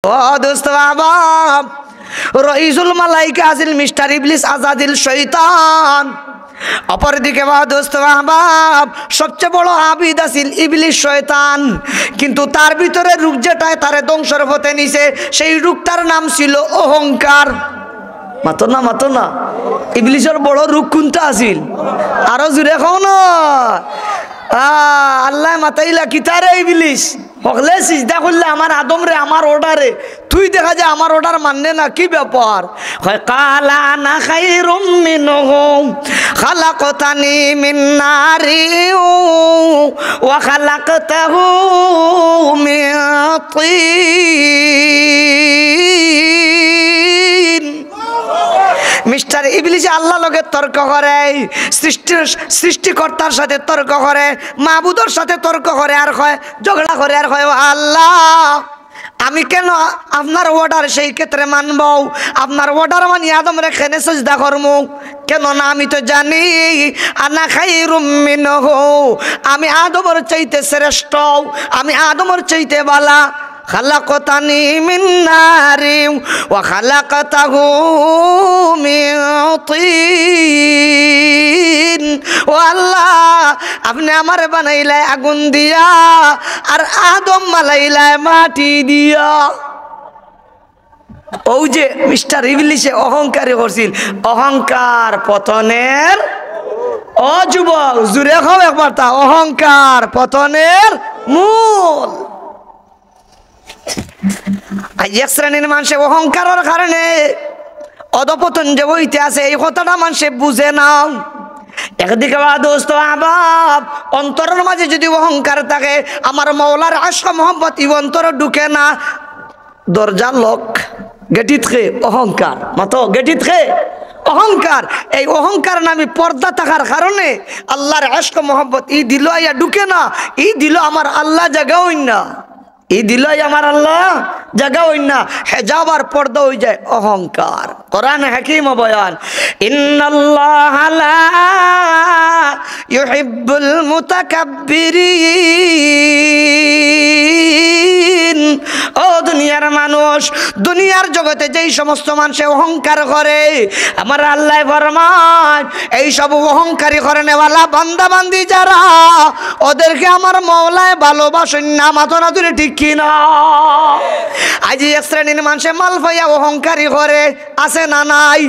ও দোস্ত বাবা, রইসুল মালাইকা আসিল মিস্টার ইবলিস আজাদিল শয়তান। অপরদিকে দোস্ত বাবা, সবচেয়ে বড় আবিদ আসিল ইবলিস শয়তান। কিন্তু তার ভিতরে রূপ যেটায় তারে ধ্বংসের পথে নিছে, সেই রূপটার নাম ছিল অহংকার। মাতো না ইবলিসের বড় রূপ কোনটা আসিল? আরো জুড়ে খাও না। আল্লাহ মাতাইলা কিতারে ইবলিস হকলে সিজদা করলে আমার আদম রে, আমার অর্ডারে তুই দেখা যায় আমার অর্ডার মানলে না, কি ব্যাপার? হয় কালা আনা খায়রুম মিনহু খালাকতানি মিন নারিন ওয়া খালাকতাহু মিন তিন। মিস্টার ইবলিস আল্লাহ লগে তর্ক করে, সৃষ্টিকর্তার সাথে তর্ক করে, মাবুদর সাথে তর্ক করে, আর হয় ঝগড়া করে, আর হয় আল্লাহ আমি কেন আপনার অর্ডার সেই ক্ষেত্রে মানব? আপনার অর্ডার মানি আদম রেখে সেজদা করমু কেন না? আমি তো জানি আনা খায়রুম মিনহু, আমি আদমের চাইতে শ্রেষ্ঠ, আমি আদমের চাইতে বালা। খালাকতানি মিন নারিন ওয়া খালাকতাহু মিন তিন। ও আল্লাহ, আপনি আমারে বানাইলাই আগুন দিয়া, আর আদম মালাইলাই মাটি দিয়া। ও যে মিস্টার ইবলিসে অহংকারী করছিল, অহংকার পতনের ও যুবক জুড়ে খাও একবার তা, অহংকার পতনের মূল। এক শ্রেণীর মানুষে অহংকারের কারণে অধপতন যে বইতে আছে, এই কথাটা মানুষে বুঝে না। একদিকে দোস্ত আবাব, অন্তরের মাঝে যদি অহংকার থাকে, আমার মৌলার আশক মোহাম্মত ই অন্তরে ঢুকে না। দরজার লক গেটিত খে অহংকার, মাতো গেটিত খে অহংকার। এই অহংকার নামে পর্দা থাকার কারণে আল্লাহর আশক মোহাম্মত ই দিল আইয়া ঢুকে না। ই দিল আমার আল্লাহ জায়গা হইন না, ই দিল আমার আল্লাহ জায়গা হইন না, হেজাব আর পর্দা হয়ে যায় অহংকার। কোরআন হাকিম বয়ান, ইন্নাল্লাহা লা ইউহিব্বুল মুতাকাব্বিরিন। ও দুনিয়ার মানুষ, দুনিয়ার জগতে যেই সমস্ত মানুষে অহংকার করে, আমার আল্লাহ ফরমান এই সব অহংকারী করে নেওয়ালা বান্দা বান্দি যারা, ওদেরকে আমার মওলায় ভালোবাসেন না। মাথা না তুলে ঠিক কিনা? আজ এক শ্রেণীর মানুষে মাল পাইয়া অহংকারী করে, আছে না নাই?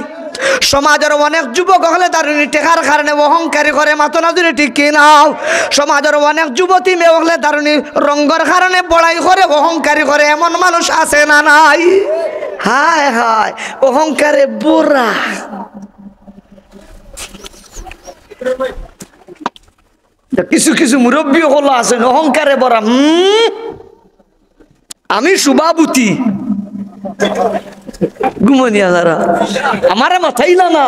সমাজের অনেক যুবক হলে দারুণী টেকার কারণে অহংকারী করে, মাথা না তুলে ঠিক কিনা? সমাজের অনেক যুবতী মেয়ে হলে দারুণী রঙ্গর কারণে বড়াই করে, অহংকারী করে, এমন মানুষ আছে না নাই? হায় হায়, অহংকারে বুড়া। কিছু কিছু মুরব্বী হলো আছেন অহংকারে বড়া। আমি সভাপতি ঘুমনিয়া যারা আমারে মাথাইলা না,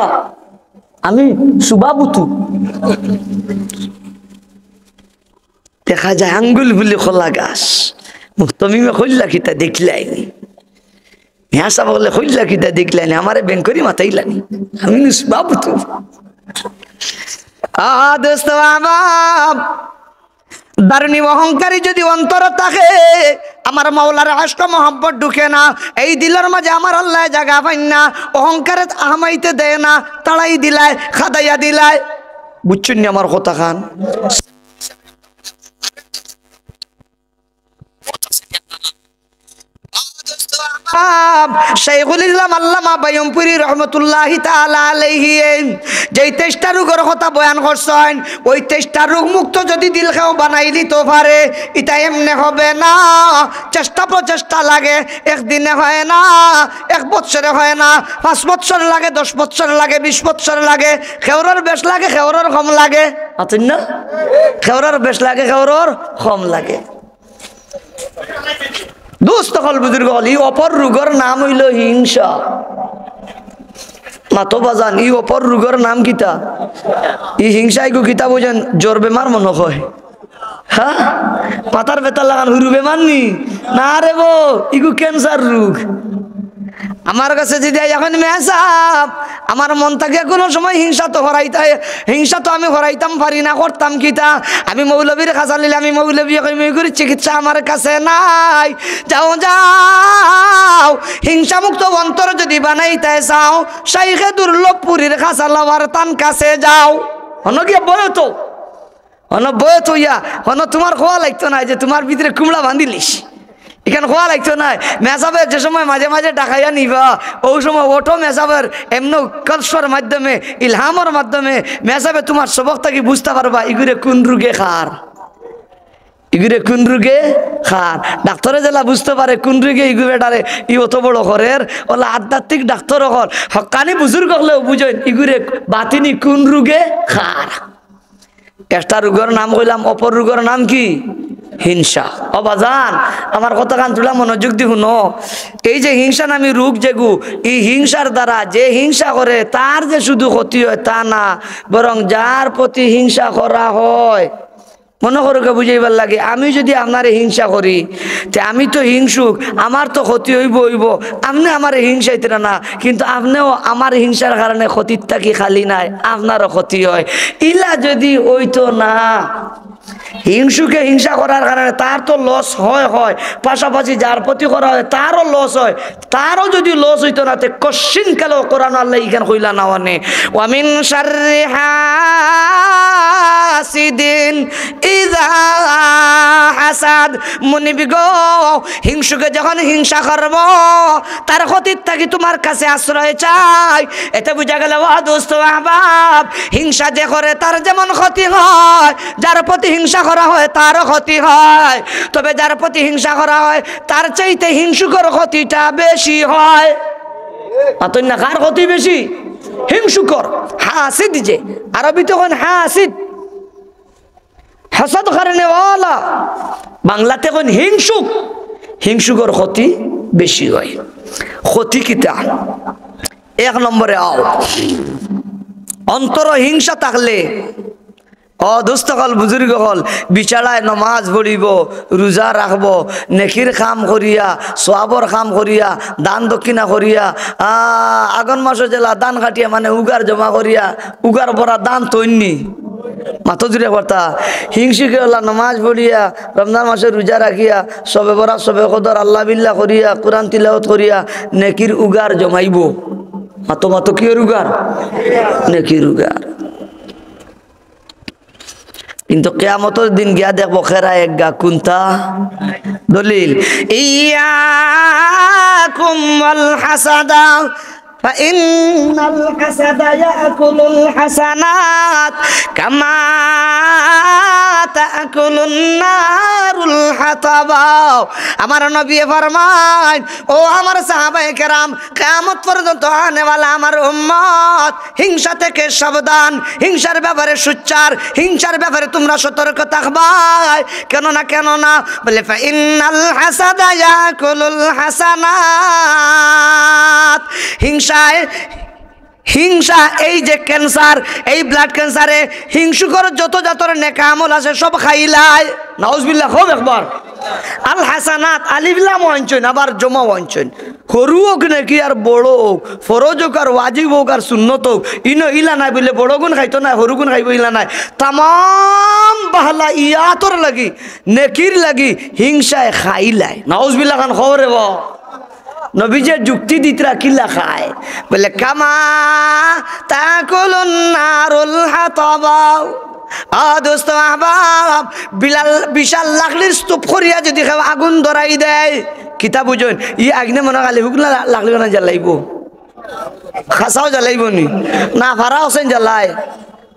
আমি সভাপতি। দেখা যায় আঙ্গুল বুলি খোলা গাছ, তুমি খোল্লা কিতা দেখলাইনি, হ্যাঁ সব বলে খোল্লা কিতা দেখলাইনি, আমারে ব্যাংকরি মাথাইলানি, আমি সভাপতি। দোস্ত বাবা, দারুণী অহংকারী যদি অন্তর থাকে, আমার মাওলার আশক মোহাম্মত ঢুকে না। এই দিলের মাঝে আমার আল্লাহ জায়গা পাই না, অহংকারে আহমাইতে দেয় না, তাড়াই দিলায়, খাদাইয়া দিলায়। বুঝছেন নি আমার কথা খান? শাইখুল ইসলাম আল্লামা বাইয়ুমপুরী রহমতুল্লাহি তাআলা আলাইহি যেই 23টা রোগের কথা বয়ান করছেন, ওই 23টা রোগ মুক্ত যদি দিল কেউ বানাই দিতে পারে, এটা এমনি হবে না, চেষ্টা প্রচেষ্টা লাগে। একদিনে হয় না, এক বছরে হয় না, 5 বছর লাগে, 10 বছর লাগে, 20 বছর লাগে। খেউরের বেশ লাগে, খেউরের কম লাগে, আছেন না? খেউরের বেশ লাগে, খেউরের কম লাগে। দোস্ত হল বুজুর্গ হল, ই অপর রোগের নাম হইল হিংসা। মাতো বাজান, ই অপর রোগের নাম কিতা? ই হিংসা ইগু কিতা বুঝেন? জ্বর বেমার মনে হয়। হ্যাঁ, মাথার বেতার লাগান হুরু বেমার নি না রে বো, ইগু ক্যান্সার রোগ। আমার কাছে যদি এখন মেসাব আমার মন থেকে কোনো সময় হিংসা তো আমি হরাইতাম পারি না, করতাম কিতা? আমি মৌলবীর কাছে নিলে আমি মৌলবী করি চিকিৎসা আমার কাছে নাই। যাও যাও হিংসা মুক্ত অন্তর যদি বানাইতে চাও শাইখে দুর্লভপুরীর কাছে লওয়ার তান কাছে যাও। হন গিয়া বয় তো বয় তো ইয়া হন তোমার খোয়া লাগতো না যে তোমার ভিতরে কুমড়া বান্ধিলিস, এখানে খোয়া লাগতো না। মেসাবের যে সময় মাঝে মাঝে ডাকাইয়া নিবা ওই সময় ওঠো মেসাবের এমন কলসর মাধ্যমে ইলহামর মাধ্যমে মেসাবে তোমার সবক থাকি বুঝতে পারবা ইগুরে কোন রোগে খার, ইগুরে কোন রোগে খার। ডাক্তারে জেলা বুঝতে পারে কোন রোগে ইগুরেটারে ই অত বড় ঘরের ওলা আধ্যাত্মিক ডাক্তার হল হকানি বুজুর্গ হলেও বুঝেন ইগুরে বাতিনি কোন রোগে খার। একটা রোগের নাম কইলাম, অপর রোগের নাম কি? হিংসা। অবাজান আমার কথা কান তুলা মনোযোগ দি শুনো। এই যে হিংসা নামী রোগ যেগু, এই হিংসার দ্বারা যে হিংসা করে তার যে শুধু ক্ষতি হয় তা না, বরং যার প্রতি হিংসা করা হয় মনে করুকে বুঝাইবার লাগে আমি যদি আপনারে হিংসা করি তে আমি তো হিংসুক, আমার তো ক্ষতি হইব। আপনি আমার হিংসাইতে না, কিন্তু আপনিও আমার হিংসার কারণে ক্ষতির থাকি খালি নাই, আপনারও ক্ষতি হয়। ইলা যদি ওইতো না, হিংসুকে হিংসা করার কারণে তার তো লস হয়, পাশাপাশি যার প্রতি করা হয় তারও লস হয়। তারও যদি লস হইতো না তে কশিন কালো কোরআন আল্লাহ ইখান কইলা না মানে ওয়ামিন শাররি হাসিদিন ইযা হাসাদ। মুনিবি গো হিংসুকে যখন হিংসা করব তার ক্ষতির থাকি তোমার কাছে আশ্রয় চাই। এতে বুঝা গেল ওয়া দোস্ত আহবাব, হিংসা যে করে তার যেমন ক্ষতি হয়, যার প্রতি হিংসা করা হয় তারও ক্ষতি হয়। তবে যার প্রতি হিংসা করা হয় তার চাইতে হিংসুকের ক্ষতিটা বেশি হয়। অতই না কার ক্ষতি বেশি? হিংসুকর। হাসিদ যে আরবিতে কোন হাসিদ, হাসাদ করনে ওয়ালা, বাংলাতে কোন হিংসুক, হিংসুকর ক্ষতি বেশি হয়। ক্ষতি কিতা? এক নম্বরে আও অন্তর হিংসা থাকলে দোস্ত হল বুজুর্গ হল বিচারায় নমাজ পড়িব, রোজা রাখব, নেকির কাম করিয়া, সোয়াবর কাম করিয়া, দান দক্ষিণা করিয়া, আগুন মাসে জেলা দান কাটিয়া মানে উগার জমা করিয়া, উগার পরা দান তৈনি মাথো জুড়ে কথা। হিংসিকে হলা নমাজ পড়িয়া, রমজান মাসে রোজা রাখিয়া, সবে বরা সবে কদর আল্লাহ বিল্লাহ করিয়া, কোরআন তিলাওয়াত করিয়া নেকির উগার জমাইব। মাতো কি উগার? নেকির উগার। কিন্তু কিয়ামতের দিন গিয়া দেখবো খেরা এক গা কুন্তা দলিল ইয়াকুম ওয়াল হাসাদা فإن الحسد يأكل الحسنات كما تأكل النار الحطب। আমার নবী ফরমান ও আমার সাহাবায়ে কেরাম, কিয়ামত পর্যন্ত আনেওয়ালা আমার উম্মত হিংসা থেকে সাবধান, হিংসার ব্যাপারে সোচ্চার, হিংসার ব্যাপারে তোমরা সতর্ক থাকবা। কেন না বলে ফাইনাল হাসাদা ইয়াকুলুল হাসানাত। হিংসা এই যে ক্যান্সার, এই ব্লাড ক্যান্সারে হিংসুকর যত জাতর নেকা আমল আছে সব খাইলাই। নাউজুবিল্লাহ খুব একবার। আল হাসানাত আলিফলাম ওয়াঞ্চন আবার জমা ওয়াঞ্চন, সরু হোক নাকি আর বড় হোক, ফরজ হোক আর ওয়াজিব হোক আর সুন্নত হোক, ইলা নাই বলে বড় গুণ খাইতো না, সরু গুণ খাইব ইলা নাই। তামাম বাহলা ইয়াতর লাগি নেকির লাগি হিংসায় খাইলাই। নাউজুবিল্লাহ খান খবরে বা নবীজের যুক্তি দিতরা কিল্লা খায় বলে কামা তাকুলুন নারুল হাতাবা। দোস্ত আহবাব বিশাল লাকড়ির স্তূপ করিয়া যদি আগুন ধরাই দেয় কিতা বুঝুন ই আগ্নে মনে গালি হুক না লাকড়ি না জ্বালাইব, খাসাও জ্বালাইব নি না ফারা হোসেন জ্বালায়,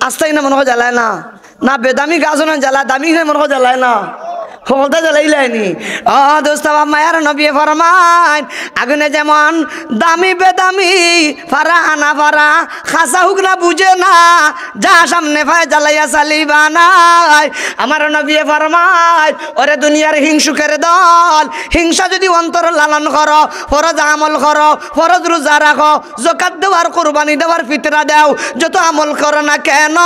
আস্তাই না মনে জ্বালায় না বেদামি গাছ না জ্বালায়, দামি মনে জ্বালায় না, ক্ষমতা জ্বালাইলাইনি। দোস্ত মায়ার নবী ফরমান আগুনে যেমন দামি বেদামি ফারা আনা ফারা খাসা হুক না বুঝে না, যা সামনে ভাই জ্বালাইয়া চালিবা নাই। আমার নবী ফরমান ওরে দুনিয়ার হিংসুকের দল, হিংসা যদি অন্তর লালন করো, ফরজ আমল করো, ফরজ রোজা রাখো, যাকাত দেওয়ার কুরবানি দেওয়ার ফিতরা দাও, যত আমল করো না কেন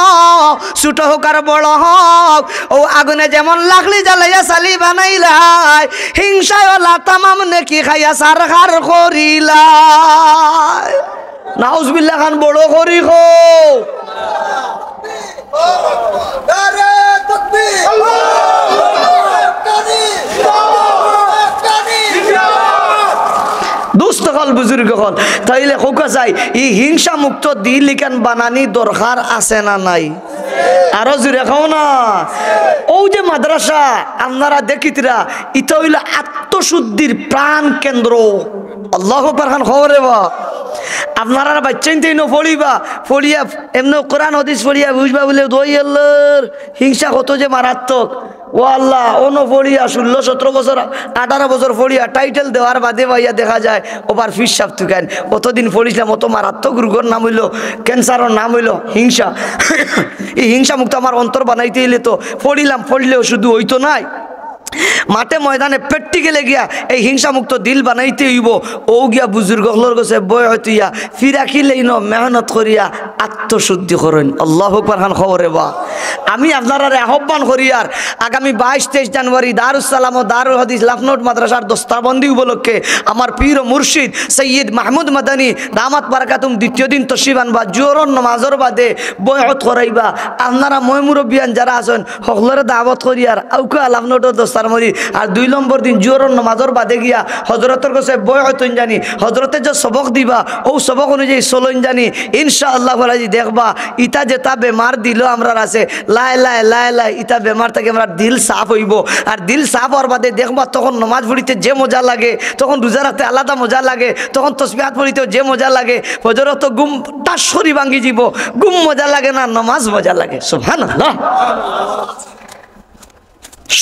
ছোট হোক আর বড় হোক, ও আগুনে যেমন লাকড়ি জ্বালাইয়া সালি বানাইলাই হিংসায় ওলা তামাম নেকি খাইয়া সারখার করিলাই নাউজুবিল্লাহ খান বড় করি খো নারে তাকবীর দুস্থ হল বুজুর্গ হল তাইলে হোকা চাই ই হিংসা মুক্ত দিল লিখান বানানি দরকার আছে না নাই আরো জুড়ে খাও না ও যে মাদ্রাসা আপনারা দেখিতরা ইটা হইল আত্মশুদ্ধির প্রাণ কেন্দ্র আল্লাহ পারখান খবরে বা আপনারা বাচ্চাইন পড়িবা পড়িয়া এমনি কোরআন হাদিস পড়িয়া বুঝবা বলে দই আল্লাহর হিংসা কত যে মারাত্মক ও আল্লাহ অনো পড়িয়া 16-17 বছর 18 বছর পড়িয়া টাইটেল দেওয়ার বাদে ভাইয়া দেখা যায় ওবার ফিস সাপ তুকেন অতদিন পড়িছিলাম অত মারাত্মক রোগের নাম হইল ক্যান্সারের নাম হইল হিংসা এই হিংসা মুক্ত আমার অন্তর বানাইতে এলে তো পড়লেও শুধু হইতো নাই মাঠে ময়দানে প্র্যাকটিক্যালে গিয়া এই হিংসা মুক্ত দিল বানাইতে হইব ও গিয়া বুজুর্গ হলর কাছে বয় হইয়া ফিরাকিলেই ন মেহনত করিয়া আত্মশুদ্ধি করেন আল্লাহু আকবার খান খবরে বা আমি আপনারা আহ্বান করি আর আগামী 22-23 জানুয়ারি দারুস সালাম ও দারুল হাদিস লাখনৌট মাদ্রাসার দস্তারবন্দি উপলক্ষে আমার পীর ও মুর্শিদ সৈয়দ মাহমুদ মাদানী দামাত বারাকাতুম দ্বিতীয় দিন তশরিফ আনবা জোহরের নামাজের বাদে বয়ত করাইবা আপনারা মই মুরব্বিয়ান যারা আছেন সকলের দাওয়াত করি আর আউকা লাখনৌটের দস্তারমরি আর 2 নম্বর দিন জোহরের নামাজের বাদে গিয়া হযরতের কাছে বয়ত জানি হযরতে যে সবক দিবা ও সবক অনুযায়ী চলন জানি ইনশাআল্লাহ বলাজি দেখবা ইটা যেটা বেমার দিল আমরা আছে লাই লাই লাই লাই ইটা বেমার থেকে আমরা দিল সাফ হইব আর দিল সাফ হওয়ার বাদে দেখবা তখন নমাজ পড়িতে যে মজা লাগে তখন রোজা রাখতে আলাদা মজা লাগে তখন তসবিহাত পড়িতেও যে মজা লাগে ফজরত গুম তাশরি ভাঙ্গি যাব গুম মজা লাগে না নমাজ মজা লাগে সুবহানাল্লাহ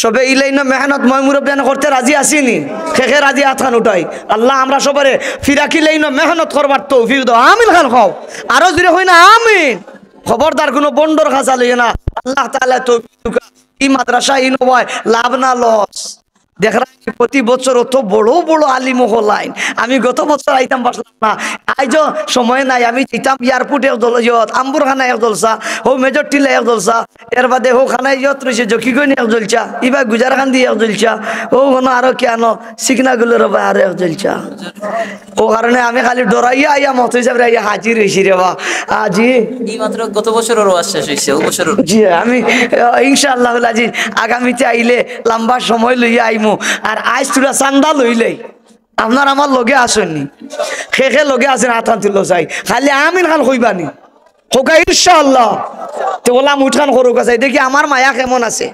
সবে ইলাইন মেহনত মই মুরব্বিয়ান করতে রাজি আসিনি খেখে রাজি আথান উঠাই আল্লাহ আমরা সবারে ফিরাকিলাইন মেহনত করবার তৌফিক দাও আমিন খান খাও আরো জুড়ে হই না আমিন খবরদার কোনো বন্ডর খাঁচা লইয়ে না আল্লাহ তাআলা তৌফিক ই মাদ্রাসা ইন হয় লাভ না লস দেখা প্রতি বছর অত বড় বড় আলিম হলাইন আমি গত বছর আইতাম পারলাম না আইজ সময় নাই আমি যেতাম এয়ারপোর্ট এক দল ইয়ত আম্বুরখানা এক দলসা হো মেজর টিলা এক দলসা এর বাদে হো খানা ইয়ত রয়েছে জকিগনি এক জলচা ইবা গুজারখান্দি এক জলচা ও কোনো আরো কেন সিকনাগুলোর বা আর এক জলচা ও কারণে আমি খালি ডরাইয়া আইয়া মত হিসাবে আইয়া হাজির হয়েছি রে বা আজি এই মাত্র গত বছর ওর শেষ হয়েছে ও বছর জি আমি ইনশাআল্লাহ আজিজ আগামীতে আইলে লম্বা সময় লইয়া আইমু আর আজ তোরা চান্দা লইলেই আপনার আমার লগে আসেননি খেখে লগে আসেন আথান তুলো চাই খালি আমিন খান কইবানি হোকা ইনশাআল্লাহ তো ওলা মুঠ খান করুক আছে দেখি আমার মায়া কেমন আছে